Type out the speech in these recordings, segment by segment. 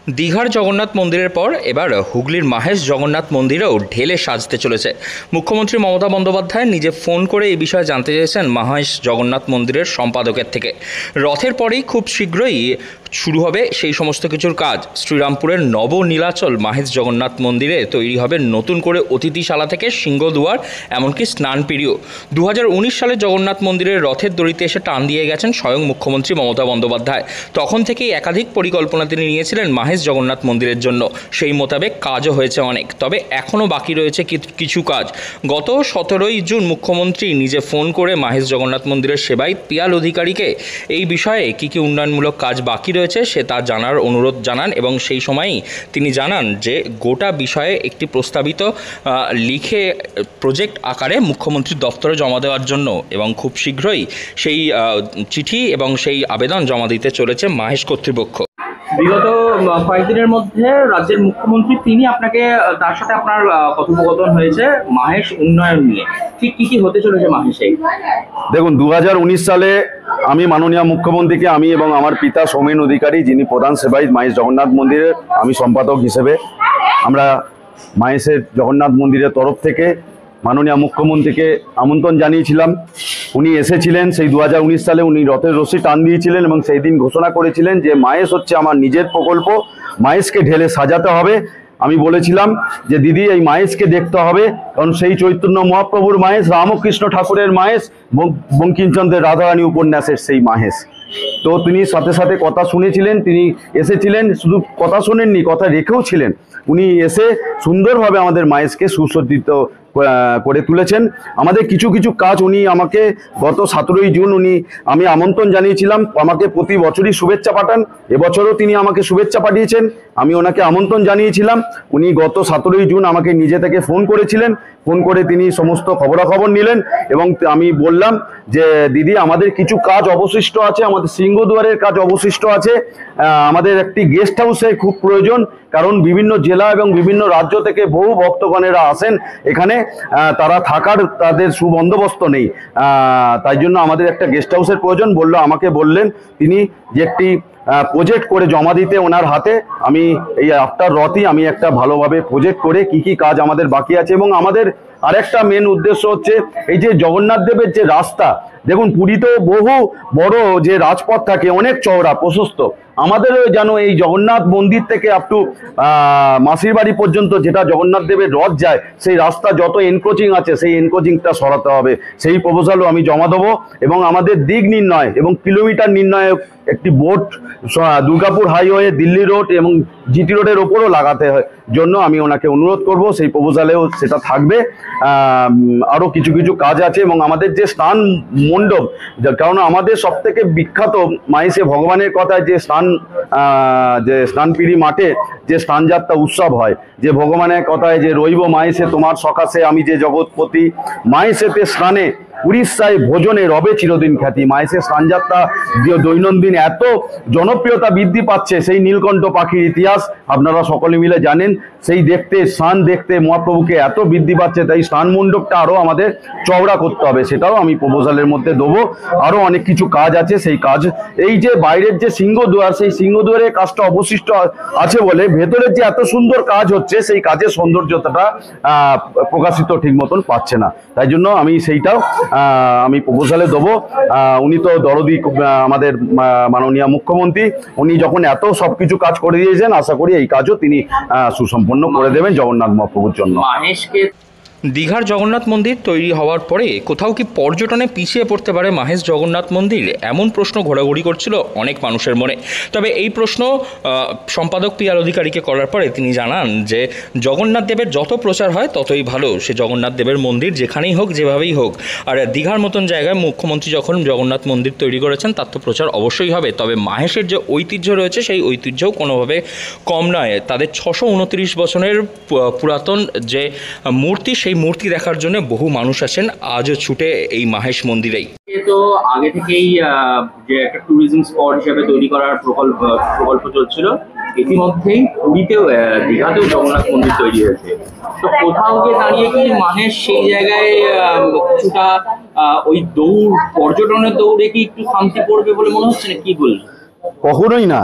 দীঘার জগন্নাথ মন্দিরের পর এবার হুগলির মাহেশ জগন্নাথ মন্দিরেও ঢেলে সাজতে চলেছে। মুখ্যমন্ত্রী মমতা বন্দ্যোপাধ্যায় নিজে ফোন করে এই বিষয়ে জানতে চেয়েছেন মাহেশ জগন্নাথ মন্দিরের সম্পাদকের থেকে। রথের পরেই খুব শীঘ্রই শুরু হবে সেই সমস্ত কিছুর কাজ। শ্রীরামপুরের নবনীলাচল মাহেশ জগন্নাথ মন্দিরে তৈরি হবে নতুন করে অতিথিশালা থেকে সিংহদুয়ার, এমনকি স্নানপিড়িও। 2019 সালে জগন্নাথ মন্দিরের রথের দড়িতে এসে টান দিয়ে গেছেন স্বয়ং মুখ্যমন্ত্রী মমতা বন্দ্যোপাধ্যায়। তখন থেকেই একাধিক পরিকল্পনা তিনি নিয়েছিলেন মাহেশ জগন্নাথ মন্দিরের জন্য। সেই মোতাবেক কাজও হয়েছে অনেক, তবে এখনও বাকি রয়েছে কিছু কাজ। গত 17ই জুন মুখ্যমন্ত্রী নিজে ফোন করে মাহেশ জগন্নাথ মন্দিরের সেবায়িত পিয়াল অধিকারীকে এই বিষয়ে কী কী উন্নয়নমূলক কাজ বাকি রয়েছে সে তা জানার অনুরোধ জানান, এবং সেই সময়ই তিনি জানান যে গোটা বিষয়ে একটি প্রস্তাবিত লিখে প্রজেক্ট আকারে মুখ্যমন্ত্রীর দপ্তরে জমা দেওয়ার জন্য, এবং খুব শীঘ্রই সেই চিঠি এবং সেই আবেদন জমা দিতে চলেছে মাহেশ কর্তৃপক্ষ। বিগত কয়েকদিনের মধ্যে রাজ্যের মুখ্যমন্ত্রী তার সাথে আপনার কথোপকথন হয়েছে মাহেশ উন্নয়ন নিয়ে। ঠিক কি হতে চলেছে মাহেশে? দেখুন, 2019 সালে আমি মাননীয় মুখ্যমন্ত্রীকে, আমি এবং আমার পিতা সৌমেন অধিকারী, যিনি প্রধান সেবায়িত মাহেশ জগন্নাথ মন্দিরের, আমি সম্পাদক হিসেবে আমরা মাহেশের জগন্নাথ মন্দিরের তরফ থেকে মাননীয় মুখ্যমন্ত্রীকে আমন্ত্রণ জানিয়েছিলাম। উনি এসেছিলেন। সেই 2019 সালে উনি রথের রশি টান দিয়েছিলেন এবং সেই দিন ঘোষণা করেছিলেন যে মাহেশ হচ্ছে আমার নিজের প্রকল্প, মাহেশকে ঢেলে সাজাতে হবে। আমি বলেছিলাম যে দিদি, এই মাহেশকে দেখতে হবে, কারণ সেই চৈতন্য মহাপ্রভুর মাহেশ, রামকৃষ্ণ ঠাকুরের মাহেশ, বঙ্কিমচন্দ্রের রাধারানী উপন্যাসের সেই মাহেশ। তো তিনি সাথে সাথে কথা শুনেছিলেন, তিনি এসেছিলেন, শুধু কথা শোনেননি, কথা রেখেও ছিলেন। উনি এসে সুন্দরভাবে আমাদের মাহেশকে সুসজ্জিত করে তুলেছেন। আমাদের কিছু কিছু কাজ উনি আমাকে গত 17ই জুন আমি আমন্ত্রণ জানিয়েছিলাম, আমাকে প্রতি বছরই শুভেচ্ছা পাঠান। এবছরও তিনি আমাকে শুভেচ্ছা পাঠিয়েছেন, আমি ওনাকে আমন্ত্রণ জানিয়েছিলাম। উনি গত 17ই জুন আমাকে নিজে থেকে ফোন করেছিলেন। ফোন করে তিনি সমস্ত খবরাখবর নিলেন এবং আমি বললাম যে দিদি, আমাদের কিছু কাজ অবশিষ্ট আছে, আমাদের সিংহদুয়ারের কাজ অবশিষ্ট আছে, আমাদের একটি গেস্ট হাউসের খুব প্রয়োজন, কারণ বিভিন্ন জেলা এবং বিভিন্ন রাজ্য থেকে বহু ভক্তগণেরা আসেন এখানে, তারা থাকার তাদের সুবন্দোবস্ত নেই, তাই জন্য আমাদের একটা গেস্ট হাউসের প্রয়োজন। আমাকে বললেন তিনি যে একটি প্রজেক্ট করে জমা দিতে ওনার হাতে। আমি এই আফটার রথই আমি একটা ভালোভাবে প্রজেক্ট করে কি কি কাজ আমাদের বাকি আছে, এবং আমাদের আরেকটা মেন উদ্দেশ্য হচ্ছে এই যে জগন্নাথ দেবের যে রাস্তা, দেখুন পুরীতেও বহু বড় যে রাজপথ থাকে, অনেক চওড়া প্রশস্ত, আমাদেরও যেন এই জগন্নাথ মন্দির থেকে আপ টু মাসির বাড়ি পর্যন্ত যেটা জগন্নাথ দেবের রথ যায়, সেই রাস্তা যত এনক্রোচিং আছে সেই এনক্রোচিংটা সরাতে হবে। সেই প্রপোজালও আমি জমা দেবো, এবং আমাদের দিক নির্ণয় এবং কিলোমিটার নির্ণয় একটি board Durgapur highway, Delhi road এবং জিটি রোডের ওপরও লাগাতে জন্য আমি ওনাকে অনুরোধ করব। সেই প্রপোজালেও সেটা থাকবে। আরও কিছু কিছু কাজ আছে, এবং আমাদের যে স্নান মণ্ডপ, কারণ আমাদের সব থেকে বিখ্যাত মাহেশে ভগবানের কথায় যে স্নানপিড়ি মাঠে যে স্নানযাত্রা উৎসব হয়, যে ভগবানের কথায় যে রইব মাহেশে তোমার সকাশে আমি যে জগৎপতি, মাহেশেতে স্নানে উড়িষ্যায় ভোজনে রবে চিরদিন খ্যাতি। মাহেশের স্নানযাত্রা দৈনন্দিন এত জনপ্রিয়তা বৃদ্ধি পাচ্ছে, সেই নীলকণ্ঠ পাখির ইতিহাস আপনারা সকলে মিলে জানেন। সেই স্নান দেখতে মহাপ্রভুকে এত বৃদ্ধি পাচ্ছে, তাই স্নান মণ্ডপটা আরও আমাদের চওড়া করতে হবে, সেটাও আমি প্রপোজালের মধ্যে দেবো। আরও অনেক কিছু কাজ আছে, সেই কাজ এই যে বাইরের যে সিংহদুয়ার, সেই সিংহদুয়ারের কাজটা অবশিষ্ট আছে বলে ভেতরের যে এত সুন্দর কাজ হচ্ছে, সেই কাজের সৌন্দর্যতাটা প্রকাশিত ঠিক মতন পাচ্ছে না। তাই জন্য আমি সেইটাও আমি প্রপোজালে দেবো। উনি তো দরদি আমাদের মাননীয় মুখ্যমন্ত্রী, উনি যখন এত সবকিছু কাজ করে দিয়েছেন, আশা করি এই কাজও তিনি সুসম্পন্ন করে দেবেন জগন্নাথ মহাপ্রভুর জন্য। দীঘার জগন্নাথ মন্দির তৈরি হওয়ার পরে কোথাও কি পর্যটনে পিছিয়ে পড়তে পারে মাহেশ জগন্নাথ মন্দির, এমন প্রশ্ন ঘোরাঘুরি করছিল অনেক মানুষের মনে। তবে এই প্রশ্ন সম্পাদক পিয়াল অধিকারীকে করার পরে তিনি জানান যে জগন্নাথ দেবের যত প্রচার হয় ততই ভালো। সে জগন্নাথ দেবের মন্দির যেখানেই হোক, যেভাবেই হোক। আর দীঘার মতন জায়গায় মুখ্যমন্ত্রী যখন জগন্নাথ মন্দির তৈরি করেছেন, তার তো প্রচার অবশ্যই হবে। তবে মাহেশের যে ঐতিহ্য রয়েছে, সেই ঐতিহ্যও কোনোভাবে কম নয়। তাদের 629 বছরের পুরাতন যে মূর্তি, সেই মূর্তি দেখার জন্য বহু মানুষ আসেন আজও ছুটে এই মাহেশ মন্দিরেই। তো আগে থেকেই যে একটা ট্যুরিজম স্পট হিসেবে তৈরি করার প্রকল্প চলছিল, ইতিমধ্যেই পুরীতেও দীঘাতেও জগন্নাথ মন্দির তৈরি হয়েছে। তো কোথাও গিয়ে দাঁড়িয়ে কি মাহেশ সেই জায়গায় কিছুটা ওই পর্যটনের দৌড়ে কি একটু শান্তি পড়বে বলে মনে হচ্ছে না? কি বলবেন? কখনোই না।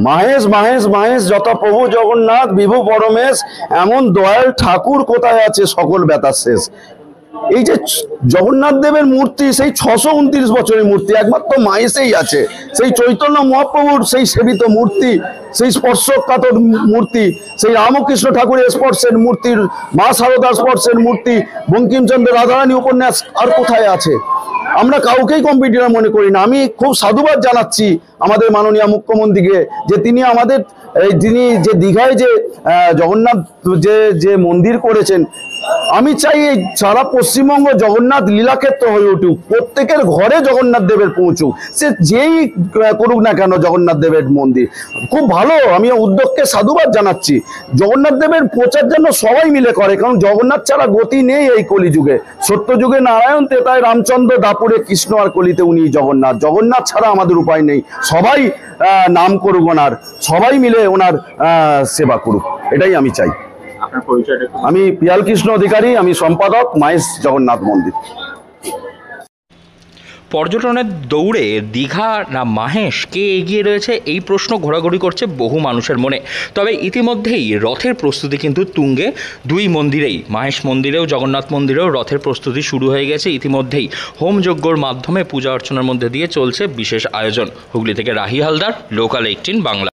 মাহেশ মাহেশ মাহেশ যত প্রভু জগন্নাথ বিভু পরমেশ, এমন দয়াল ঠাকুর কোথায় আছে সকল ব্যথা শেষ। এই যে জগন্নাথ দেবের মূর্তি, সেই 629 বছরের মূর্তি একমাত্র মাহেশেই আছে। সেই চৈতন্য মহাপ্রভুর সেই সেবিত মূর্তি, সেই স্পর্শকাতর মূর্তি, সেই রামকৃষ্ণ ঠাকুরের স্পর্শের মূর্তির, মা শারদার স্পর্শের মূর্তি, বঙ্কিমচন্দ্র রাধারানী উপন্যাস আর কোথায় আছে? আমরা কাউকেই কম্পিটিটর মনে করি না। আমি খুব সাধুবাদ জানাচ্ছি আমাদের মাননীয় মুখ্যমন্ত্রীকে, যে তিনি আমাদের তিনি যে দীঘায় যে জগন্নাথ যে মন্দির করেছেন, আমি চাই এই সারা পশ্চিমবঙ্গ জগন্নাথ লীলাক্ষেত্র হয়ে উঠুক, প্রত্যেকের ঘরে জগন্নাথ দেবের পৌঁছুক, সে যেই করুক না কেন জগন্নাথ দেবের মন্দির। খুব ভালো, আমি উদ্যোগকে সাধুবাদ জানাচ্ছি। জগন্নাথ দেবের প্রচার যেন সবাই মিলে করে, কারণ জগন্নাথ ছাড়া গতি নেই এই কলিযুগে। সত্যযুগে নারায়ণ, তেতায় রামচন্দ্র, দাপুরে কৃষ্ণ, আর কলিতে উনি জগন্নাথ। জগন্নাথ ছাড়া আমাদের উপায় নেই। সবাই নাম করুক ওনার, সবাই মিলে ওনার সেবা করুক, এটাই আমি চাই। আপনার পরিচয়টা একটু আমি পিয়াল কৃষ্ণ অধিকারী, আমি সম্পাদক মাহেশ জগন্নাথ মন্দির। পর্যটনের দৌড়ে দীঘা না মাহেশ, কে এগিয়ে রয়েছে এই প্রশ্ন ঘোরাঘুরি করছে বহু মানুষের মনে। তবে ইতিমধ্যেই রথের প্রস্তুতি কিন্তু তুঙ্গে দুই মন্দিরেই, মাহেশ মন্দিরেও জগন্নাথ মন্দিরেও রথের প্রস্তুতি শুরু হয়ে গেছে ইতিমধ্যেই। হোমযজ্ঞর মাধ্যমে পূজা অর্চনার মধ্যে দিয়ে চলছে বিশেষ আয়োজন। হুগলি থেকে রাহি হালদার, লোকাল 18 বাংলা।